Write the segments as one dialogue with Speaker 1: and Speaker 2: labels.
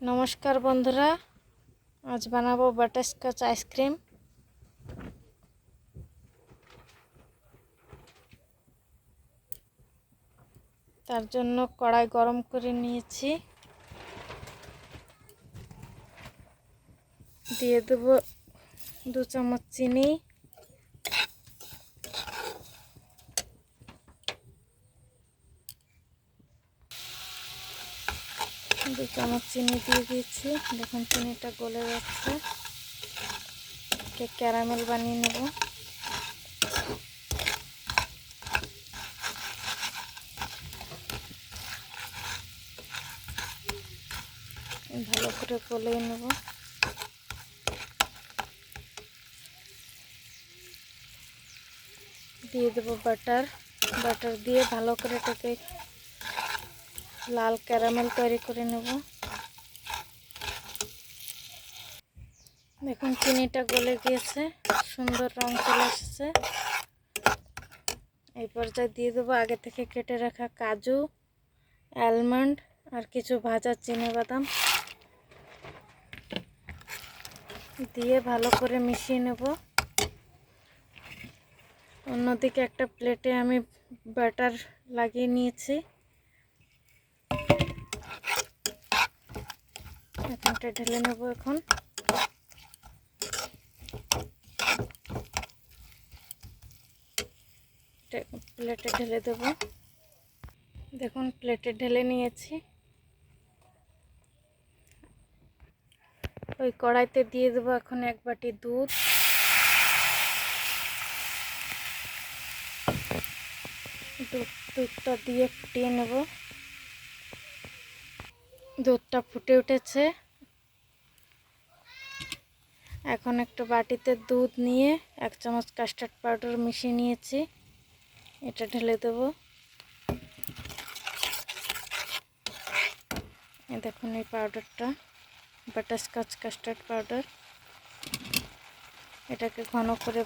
Speaker 1: नमस्कार बंधुरा आज बनाबो बाटारस्कच आइसक्रीम। तार जन्य कड़ाई गरम करे निয়েছি, दिए देब 2 চামচ চিনি, 2 চামচ চিনি দিয়ে দিয়েছি। দেখুন চিনিটা গলে যাচ্ছে। ক্যারামেল বানিয়ে নেব। ভালো করে গলিয়ে নেব। দিয়ে দেব বাটার। বাটার দিয়ে ভালো করে এটাকে লাল ক্যারামেল তৈরি করে নেব। দেখুন চিনিটা গলে গিয়েছে, সুন্দর রং চলে এসেছে। এই পর্যায়ে দিয়ে দেবো আগে থেকে কেটে রাখা কাজু, আলমন্ড আর কিছু ভাজা চিনেবাদাম দিয়ে ভালো করে মিশিয়ে নেব। অন্যদিকে একটা প্লেটে আমি বাটার লাগিয়ে নিয়েছি। এটা ঢেলে নেব। এখন প্লেটে ঢেলে দেব। দেখুন প্লেটে ঢেলে নিয়েছি। ওই কড়াইতে দিয়ে দেব এখন 1 বাটি দুধ। দুধটা দিয়ে ফুটিয়ে নেব। দুধটা ফুটে উঠেছে। এখন একটা বাটিতে দুধ নিয়ে 1 চামচ কাস্টার্ড পাউডার মিশিয়ে নিয়েছি। এটা ঢেলে দেব। এই দেখুন এই পাউডারটা বাটারস্কচ কাস্টার্ড পাউডার। এটাকে ঘন করে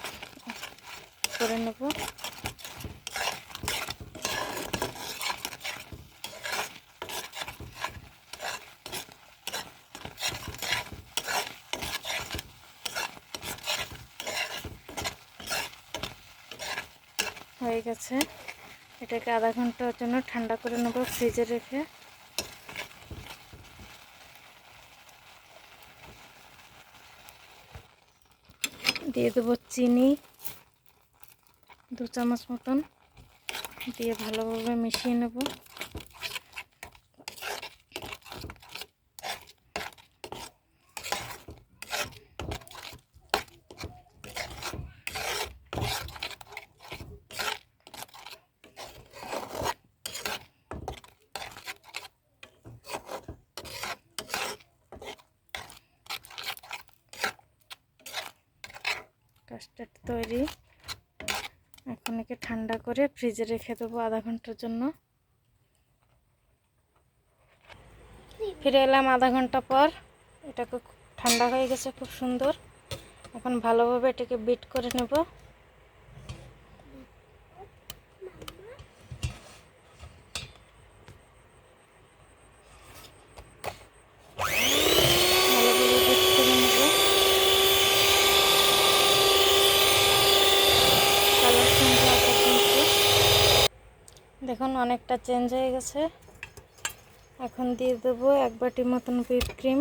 Speaker 1: নেব। হয়ে গেছে। এটাকে আধা ঘন্টার জন্য ঠান্ডা করে নেব ফ্রিজে রেখে। দিয়ে দেবো চিনি 2 চামচ মতন, দিয়ে ভালোভাবে মিশিয়ে নেব। কাস্টার্ড তৈরি। এখন একে ঠান্ডা করে ফ্রিজে রেখে দেবো আধা ঘন্টার জন্য। ফিরে এলাম আধা ঘন্টা পর। এটাকে ঠান্ডা হয়ে গেছে খুব সুন্দর। এখন ভালোভাবে এটাকে বিট করে নেব। দেখুন অনেকটা চেঞ্জ হয়ে গেছে। এখন দিয়ে দেবো 1 বাটি মতন হুইপ ক্রিম।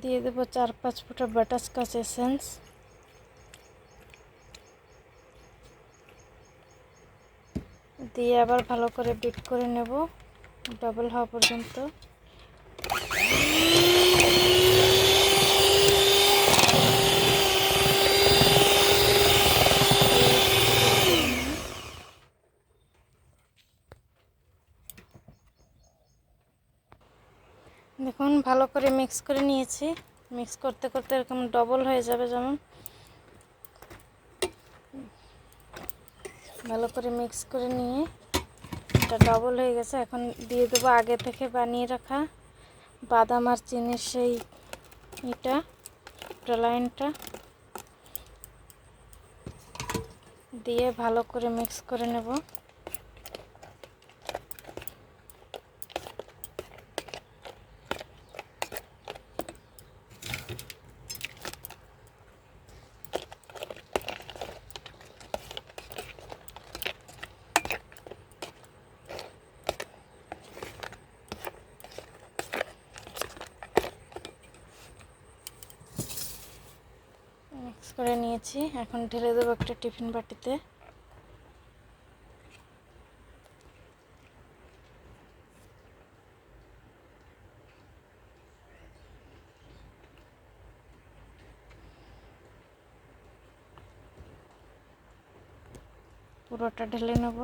Speaker 1: দিয়ে দেবো 4-5 ফোঁটা বাটারস্কচ এসেন্স। দিয়ে আবার ভালো করে বিট করে নেব ডাবল হওয়া পর্যন্ত। দেখুন ভালো করে মিক্স করে নিয়েছি। মিক্স করতে করতে এরকম ডবল হয়ে যাবে। যেমন ভালো করে মিক্স করে নিয়ে এটা ডবল হয়ে গেছে। এখন দিয়ে দেবো আগে থেকে বানিয়ে রাখা বাদাম আর চিনির সেই এটা। প্রলাইনটা দিয়ে ভালো করে মিক্স করে নেব। মিক্স করে নিয়েছি, এখন ঢেলে দেবো একটা টিফিন বাটিতে। পুরোটা ঢেলে নেব।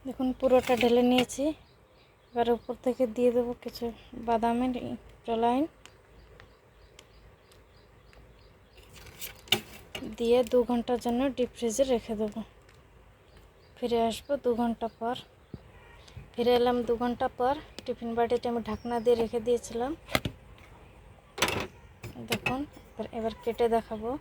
Speaker 1: দেখুন পুরোটা ঢেলে নিয়েছি। এবার উপর থেকে দিয়ে দেবো কিছু বাদামের প্রলাইন, দিয়ে 2 ঘন্টার জন্য ডিপ ফ্রিজে রেখে দেবো। ফিরে আসবো 2 ঘন্টা পর। ফিরে এলাম 2 ঘন্টা পর। টিফিন বাটিতে আমি ঢাকনা দিয়ে রেখে দিয়েছিলাম। দেখুন এবার কেটে দেখাবো।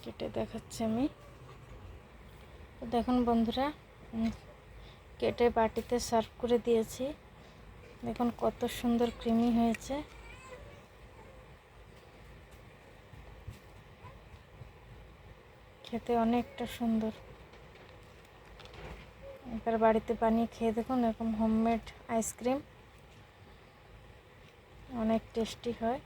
Speaker 1: কেটে দেখাচ্ছি আমি। তো দেখুন বন্ধুরা, কেটে বাটিতে সার্ভ করে দিয়েছি। দেখুন কত সুন্দর ক্রিমি হয়েছে। খেতে অনেকটা সুন্দর। এবার বাড়িতে বানিয়ে খেয়ে দেখুন, এরকম হোমমেড আইসক্রিম অনেক টেস্টি হয়।